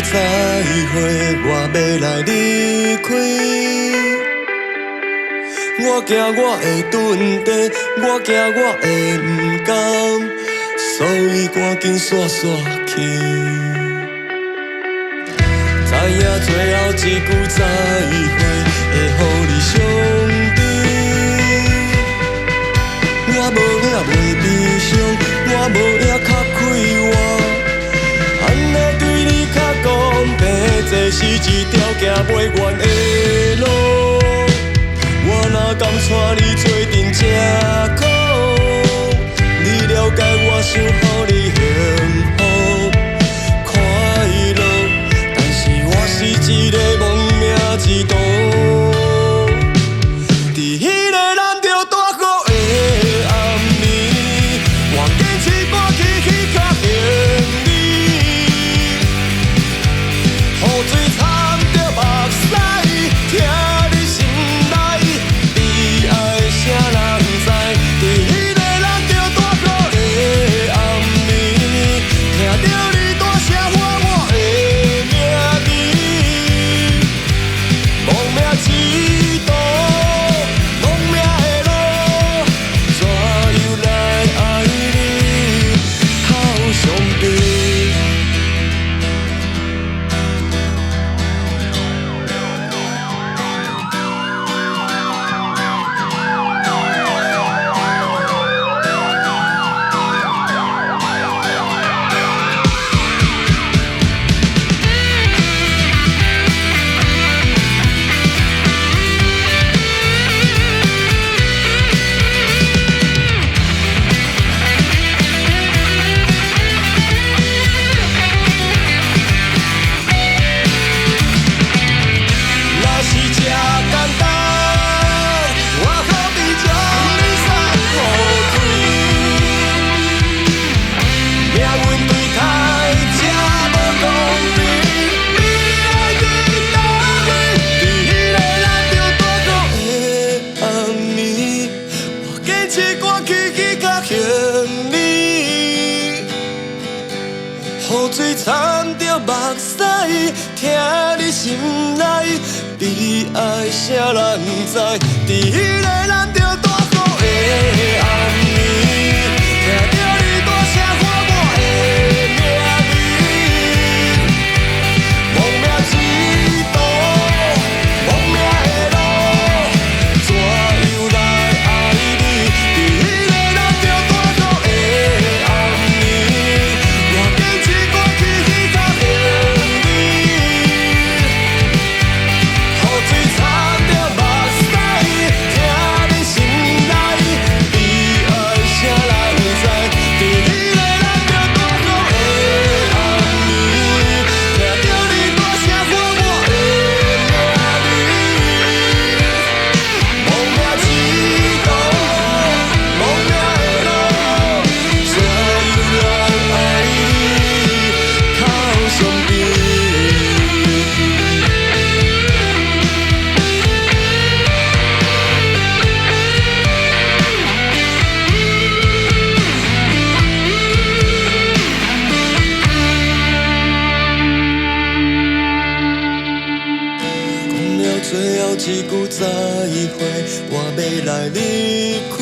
早会，我要来离开。我惊我会蹲地，我惊我会不甘，所以赶紧煞去。知影最后一句再会，会予你伤悲。我无影袂悲伤，我无影较快活。安尼对你较公平，这是一条行袂远的路。我哪甘带你做阵这苦？你了解我想予你幸福快乐，但是我是一个亡命之徒。伫迄个咱着大雨的暗暝，我坚持赶去较行李，雨水掺着目屎，听你心内悲哀啥人知？伫迄个咱着大雨的暗暝，听着你大声喊我的名字，亡命之徒。雨水掺着目屎，听你心内悲哀啥人知？伫迄个咱着大雨的暗暝，听着你大声喊我的名字，亡命之徒，亡命的路，怎样来爱你？伫迄个咱着大雨的暗暝，我坚持。最后一句再会，我要来离开。